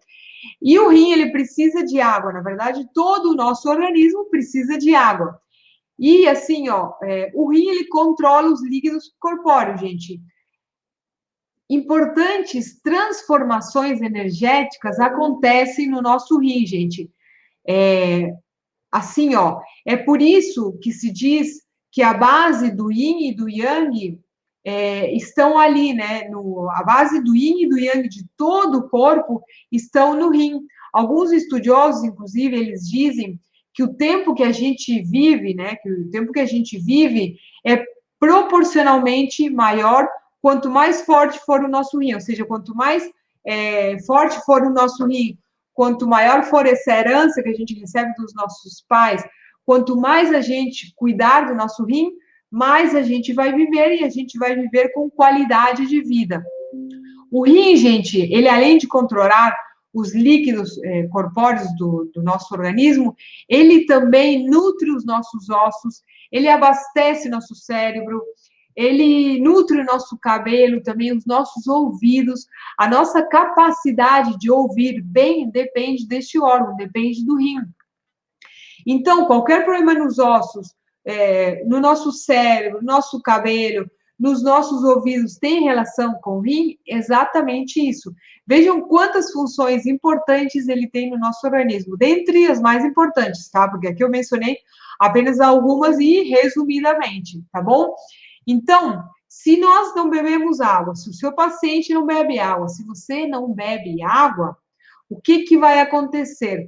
E o rim, ele precisa de água. Na verdade, todo o nosso organismo precisa de água. E assim, ó, o rim, ele controla os líquidos corpóreos, gente. Importantes transformações energéticas acontecem no nosso rim, gente. Assim, ó, é por isso que se diz que a base do yin e do yang estão ali, né? A base do yin e do yang de todo o corpo estão no rim. Alguns estudiosos, inclusive, eles dizem que o tempo que a gente vive, né? Que o tempo que a gente vive é proporcionalmente maior quanto mais forte for o nosso rim, ou seja, quanto mais forte for o nosso rim, quanto maior for essa herança que a gente recebe dos nossos pais, quanto mais a gente cuidar do nosso rim, mais a gente vai viver e a gente vai viver com qualidade de vida. O rim, gente, ele além de controlar os líquidos corpóreos do nosso organismo, ele também nutre os nossos ossos, ele abastece nosso cérebro, ele nutre o nosso cabelo, também os nossos ouvidos. A nossa capacidade de ouvir bem depende deste órgão, depende do rim. Então, qualquer problema nos ossos, no nosso cérebro, no nosso cabelo, nos nossos ouvidos tem relação com o rim? Exatamente isso. Vejam quantas funções importantes ele tem no nosso organismo, dentre as mais importantes, tá? Porque aqui eu mencionei apenas algumas e resumidamente, tá bom? Então, se nós não bebemos água, se o seu paciente não bebe água, se você não bebe água, o que que vai acontecer?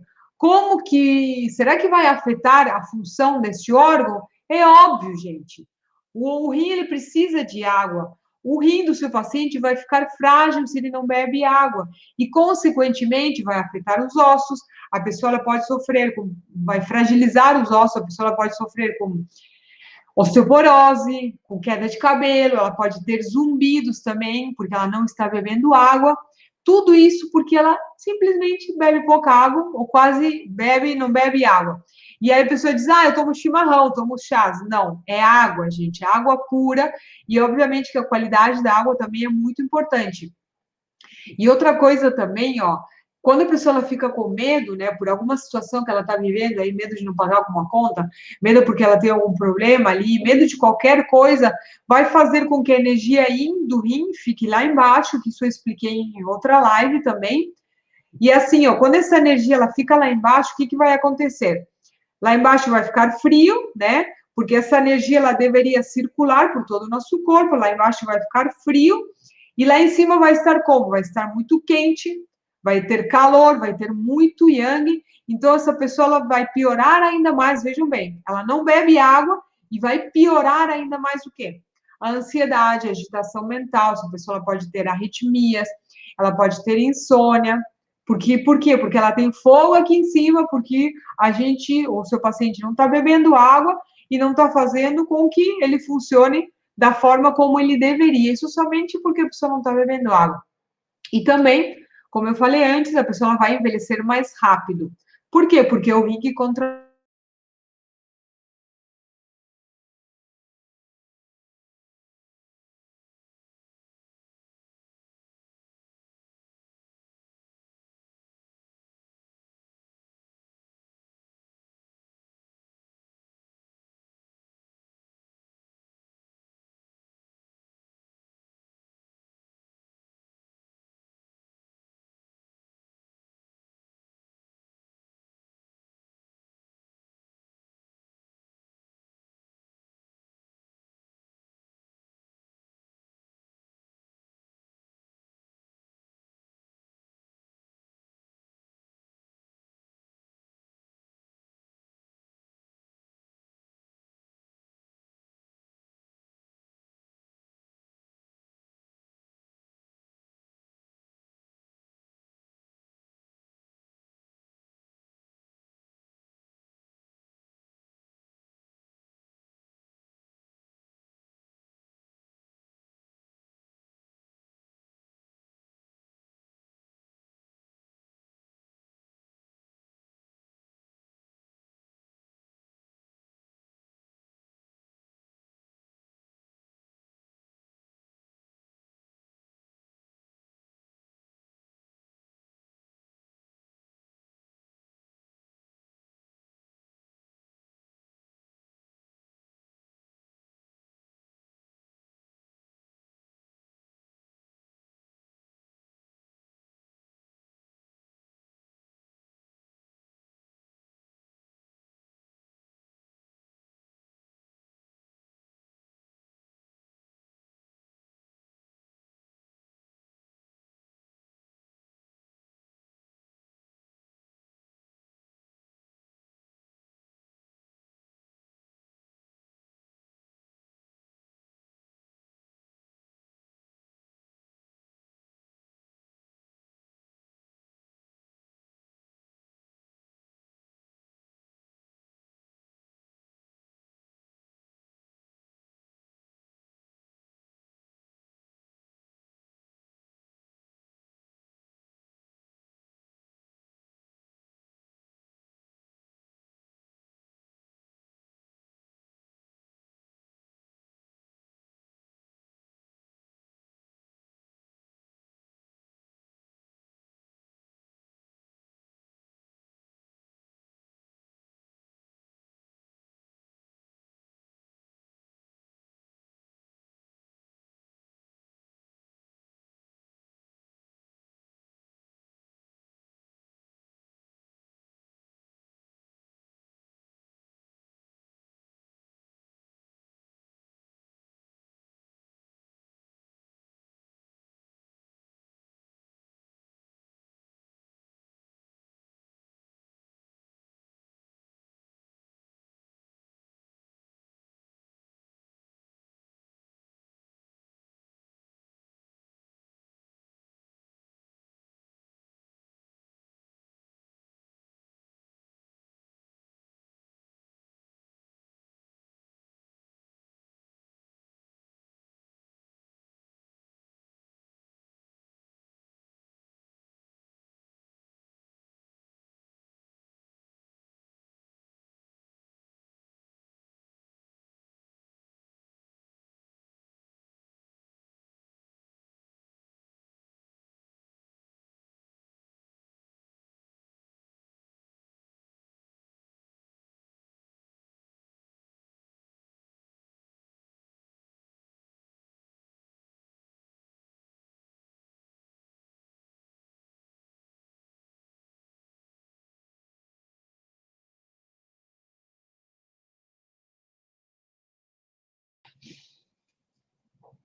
Será que vai afetar a função deste órgão? É óbvio, gente. O rim, ele precisa de água. o rim do seu paciente vai ficar frágil se ele não bebe água e, consequentemente, vai afetar os ossos. A pessoa ela pode sofrer com, vai fragilizar os ossos, a pessoa ela pode sofrer com osteoporose, com queda de cabelo, ela pode ter zumbidos também, porque ela não está bebendo água. Tudo isso porque ela simplesmente bebe pouca água, ou quase bebe e não bebe água. E aí a pessoa diz, ah, eu tomo chimarrão, tomo chás. Não, é água, gente, água pura. E obviamente que a qualidade da água também é muito importante. E outra coisa também, ó, quando a pessoa ela fica com medo, né, por alguma situação que ela está vivendo, aí medo de não pagar alguma conta, medo porque ela tem algum problema ali, medo de qualquer coisa, vai fazer com que a energia do rim fique lá embaixo, que isso eu expliquei em outra live também. E assim, ó, quando essa energia ela fica lá embaixo, o que que vai acontecer? Lá embaixo vai ficar frio, né? Porque essa energia ela deveria circular por todo o nosso corpo, lá embaixo vai ficar frio, e lá em cima vai estar como? Vai estar muito quente, vai ter calor, vai ter muito yang, então essa pessoa ela vai piorar ainda mais, vejam bem, ela não bebe água e vai piorar ainda mais o quê? A ansiedade, a agitação mental, essa pessoa ela pode ter arritmias, ela pode ter insônia, por quê? Porque ela tem fogo aqui em cima, porque a gente, o seu paciente não está bebendo água e não está fazendo com que ele funcione da forma como ele deveria. Isso somente porque a pessoa não está bebendo água. E também, como eu falei antes, a pessoa vai envelhecer mais rápido. Por quê? Porque o rim que controla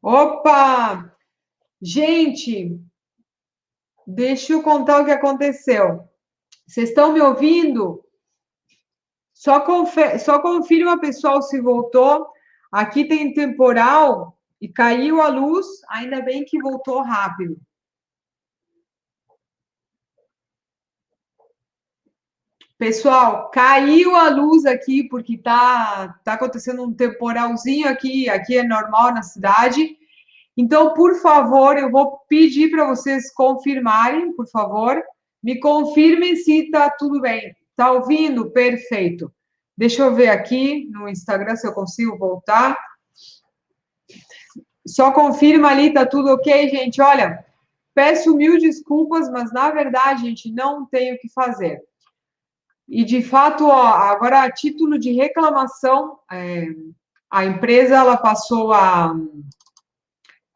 Opa! Gente, deixa eu contar o que aconteceu. Vocês estão me ouvindo? Só confirma, pessoal, se voltou. Aqui tem temporal e caiu a luz, ainda bem que voltou rápido. Pessoal, caiu a luz aqui porque tá acontecendo um temporalzinho aqui é normal na cidade. Então, por favor, eu vou pedir para vocês confirmarem, por favor. Me confirmem se está tudo bem. Está ouvindo? Perfeito. Deixa eu ver aqui no Instagram se eu consigo voltar. Só confirma ali, tá tudo ok, gente? Olha, peço mil desculpas, mas na verdade, gente, não tenho o que fazer. E de fato, ó, agora a título de reclamação, a empresa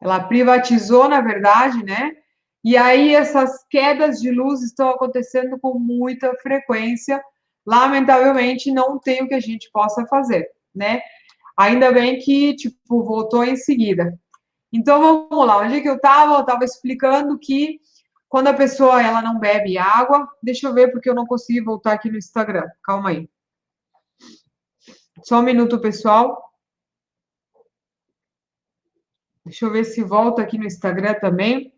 ela privatizou, na verdade, né? E aí essas quedas de luz estão acontecendo com muita frequência. Lamentavelmente, não tem o que a gente possa fazer, né? Ainda bem que, tipo, voltou em seguida. Então, vamos lá. Onde é que eu estava? Eu estava explicando que quando a pessoa ela não bebe água, deixa eu ver porque eu não consegui voltar aqui no Instagram. Calma aí. Só um minuto, pessoal. Deixa eu ver se volta aqui no Instagram também.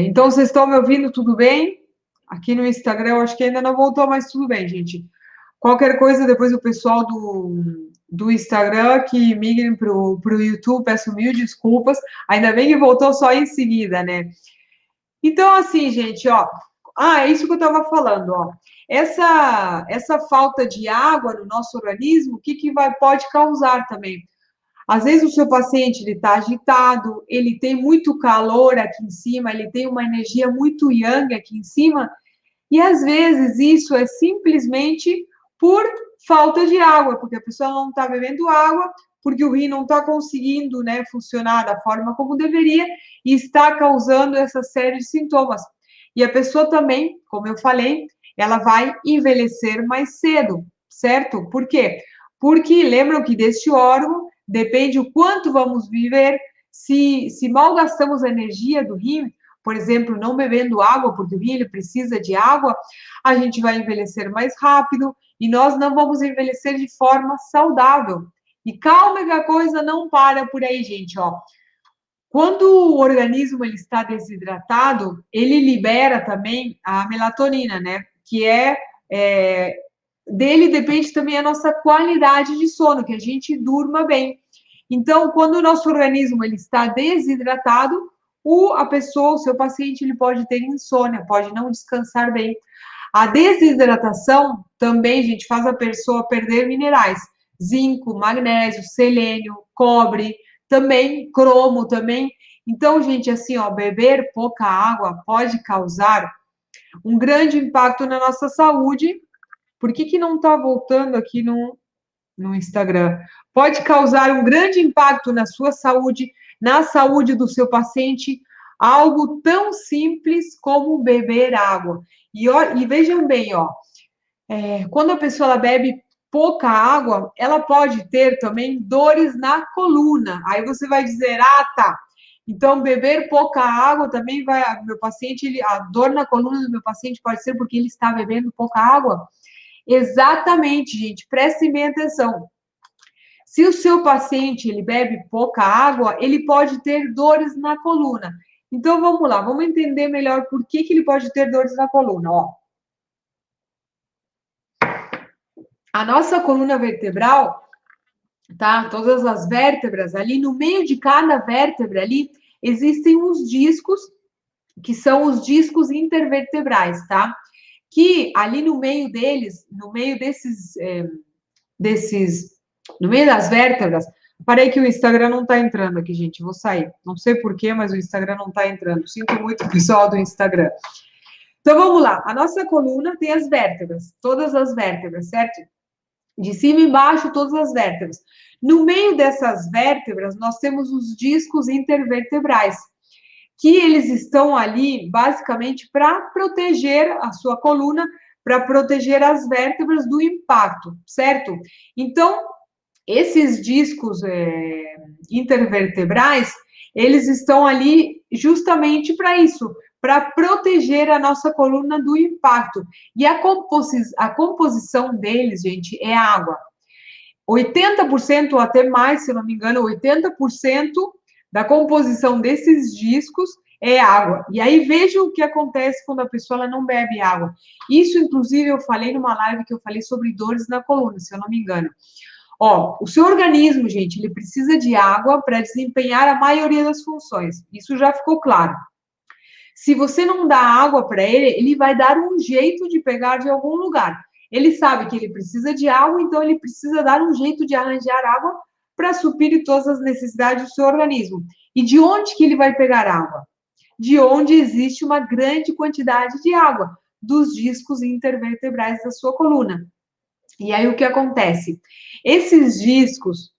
Então, vocês estão me ouvindo tudo bem? Aqui no Instagram, eu acho que ainda não voltou, mas tudo bem, gente. Qualquer coisa, depois o pessoal do Instagram que migrem para o YouTube, peço mil desculpas. Ainda bem que voltou só em seguida, né? Então, assim, gente, ó. É isso que eu estava falando, ó. Essa falta de água no nosso organismo, o que pode causar também? Às vezes o seu paciente ele está agitado, ele tem muito calor aqui em cima, ele tem uma energia muito yang aqui em cima, e às vezes isso é simplesmente por falta de água, porque a pessoa não está bebendo água, porque o rim não está conseguindo, né, funcionar da forma como deveria e está causando essa série de sintomas. E a pessoa também, como eu falei, ela vai envelhecer mais cedo, certo? Por quê? Porque lembram que deste órgão depende o quanto vamos viver, se mal gastamos a energia do rim, por exemplo, não bebendo água, porque o rim ele precisa de água, a gente vai envelhecer mais rápido e nós não vamos envelhecer de forma saudável. E calma que a coisa não para por aí, gente, ó. Quando o organismo ele está desidratado, ele libera também a melatonina, né? Que dele depende também a nossa qualidade de sono, que a gente durma bem. Então, quando o nosso organismo ele está desidratado, a pessoa, o seu paciente, ele pode ter insônia, pode não descansar bem. A desidratação também, gente, faz a pessoa perder minerais, zinco, magnésio, selênio, cobre, também cromo também. Então, gente, assim, ó, beber pouca água pode causar um grande impacto na nossa saúde. Por que não está voltando aqui no Instagram? Pode causar um grande impacto na sua saúde, na saúde do seu paciente, algo tão simples como beber água. E vejam bem, ó, quando a pessoa ela bebe pouca água, ela pode ter também dores na coluna. Aí você vai dizer, tá. Então, beber pouca água também vai. Meu paciente, a dor na coluna do meu paciente pode ser porque ele está bebendo pouca água. Exatamente, gente, prestem bem atenção. Se o seu paciente ele bebe pouca água, ele pode ter dores na coluna. Então vamos lá, vamos entender melhor por que ele pode ter dores na coluna. Ó, a nossa coluna vertebral, tá? Todas as vértebras ali, no meio de cada vértebra ali, existem uns discos, que são os discos intervertebrais, tá? Que ali no meio deles, no meio no meio das vértebras. Parei que o Instagram não está entrando aqui, gente. Vou sair. Não sei porquê, mas o Instagram não está entrando. Sinto muito, pessoal do Instagram. Então vamos lá. A nossa coluna tem as vértebras, todas as vértebras, certo? De cima e embaixo, todas as vértebras. No meio dessas vértebras, nós temos os discos intervertebrais, que eles estão ali basicamente para proteger a sua coluna, para proteger as vértebras do impacto, certo? Então, Esses discos intervertebrais, eles estão ali justamente para isso, para proteger a nossa coluna do impacto. E a composição deles, gente, é água. 80% ou até mais, se eu não me engano, 80% da composição desses discos é água. E aí veja o que acontece quando a pessoa ela não bebe água. Isso, inclusive, eu falei numa live que eu falei sobre dores na coluna, se eu não me engano. Ó, o seu organismo, gente, ele precisa de água para desempenhar a maioria das funções. Isso já ficou claro. Se você não dá água para ele, ele vai dar um jeito de pegar de algum lugar. Ele sabe que ele precisa de água, então ele precisa dar um jeito de arranjar água para suprir todas as necessidades do seu organismo. E de onde que ele vai pegar água? De onde existe uma grande quantidade de água, dos discos intervertebrais da sua coluna. E aí o que acontece? Esses discos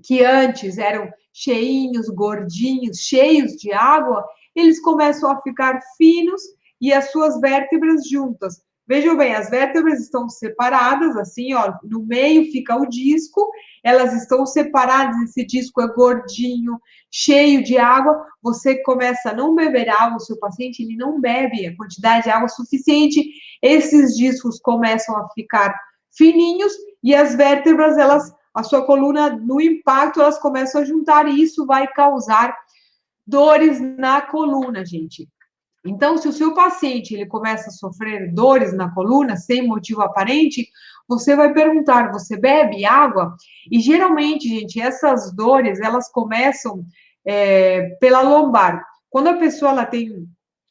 que antes eram cheinhos, gordinhos, cheios de água, eles começam a ficar finos e as suas vértebras juntas. Vejam bem, as vértebras estão separadas, assim, ó, no meio fica o disco, elas estão separadas, esse disco é gordinho, cheio de água, você começa a não beber água, o seu paciente ele não bebe a quantidade de água suficiente, esses discos começam a ficar fininhos e as vértebras, elas a sua coluna, no impacto, elas começam a juntar e isso vai causar dores na coluna, gente. Então, se o seu paciente ele começa a sofrer dores na coluna sem motivo aparente, você vai perguntar: você bebe água? E geralmente, gente, essas dores elas começam pela lombar. Quando a pessoa ela tem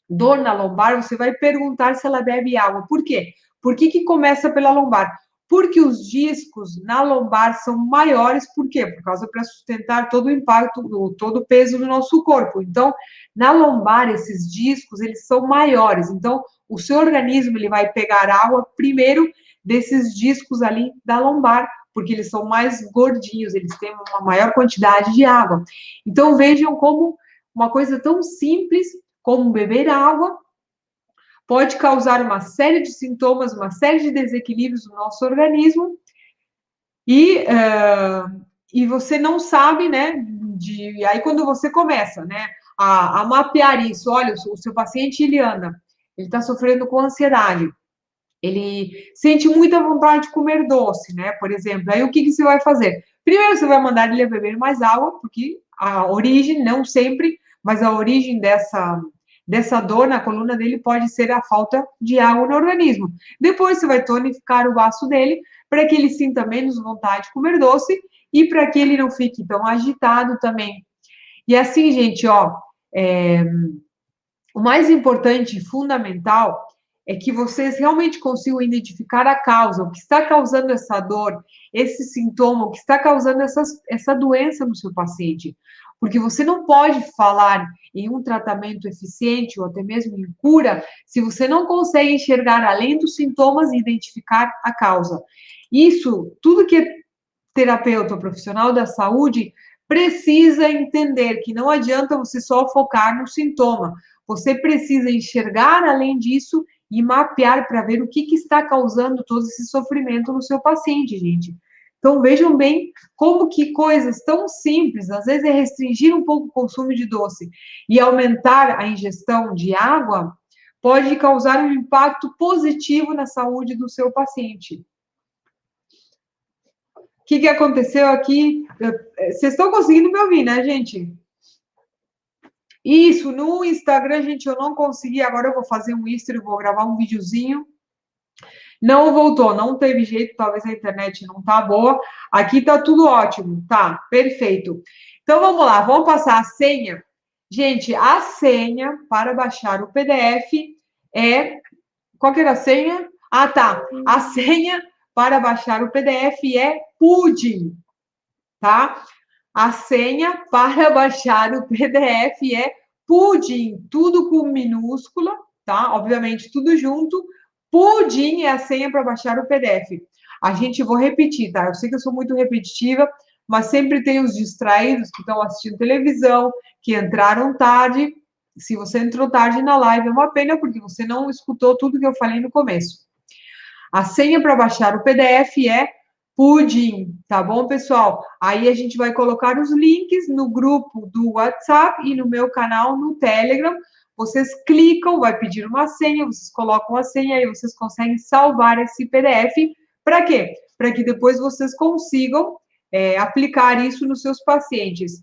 dor na lombar, você vai perguntar se ela bebe água. Por quê? Por que começa pela lombar? Porque os discos na lombar são maiores, por quê? Por causa para sustentar todo o impacto, todo o peso do nosso corpo. Então, na lombar, esses discos, eles são maiores. Então, o seu organismo, ele vai pegar água primeiro desses discos ali da lombar, porque eles são mais gordinhos, eles têm uma maior quantidade de água. Então, vejam como uma coisa tão simples como beber água pode causar uma série de sintomas, uma série de desequilíbrios no nosso organismo e você não sabe, né? E aí quando você começa, né, a mapear isso, olha, o seu paciente ele anda, ele está sofrendo com ansiedade, ele sente muita vontade de comer doce, né? Por exemplo, aí o que você vai fazer? Primeiro você vai mandar ele beber mais água, porque a origem, não sempre, mas a origem dessa dor na coluna dele pode ser a falta de água no organismo. Depois você vai tonificar o baço dele para que ele sinta menos vontade de comer doce e para que ele não fique tão agitado também. E assim, gente, ó, o mais importante e fundamental é que vocês realmente consigam identificar a causa, o que está causando essa dor, esse sintoma, o que está causando essa doença no seu paciente. Porque você não pode falar em um tratamento eficiente ou até mesmo em cura se você não consegue enxergar além dos sintomas e identificar a causa. Isso, tudo que é terapeuta profissional da saúde precisa entender que não adianta você só focar no sintoma. Você precisa enxergar além disso e mapear para ver o que está causando todo esse sofrimento no seu paciente, gente. Então, vejam bem como que coisas tão simples, às vezes é restringir um pouco o consumo de doce e aumentar a ingestão de água, pode causar um impacto positivo na saúde do seu paciente. O que aconteceu aqui? Vocês estão conseguindo me ouvir, né, gente? Isso, no Instagram, gente, eu não consegui. Agora eu vou fazer um history, vou gravar um videozinho. Não voltou, não teve jeito, talvez a internet não tá boa. Aqui tá tudo ótimo, tá? Perfeito. Então vamos lá, vamos passar a senha. Gente, a senha para baixar o PDF é. Qual que era a senha? Ah, tá. A senha para baixar o PDF é pudim, tá? A senha para baixar o PDF é pudim, tudo com minúscula, tá? Obviamente, tudo junto. Pudim é a senha para baixar o PDF. A gente, vou repetir, tá? Eu sei que eu sou muito repetitiva, mas sempre tem os distraídos que estão assistindo televisão, que entraram tarde. Se você entrou tarde na live, é uma pena, porque você não escutou tudo que eu falei no começo. A senha para baixar o PDF é Pudim, tá bom, pessoal? Aí a gente vai colocar os links no grupo do WhatsApp e no meu canal no Telegram. Vocês clicam, vai pedir uma senha, vocês colocam a senha e vocês conseguem salvar esse PDF. Para quê? Para que depois vocês consigam aplicar isso nos seus pacientes.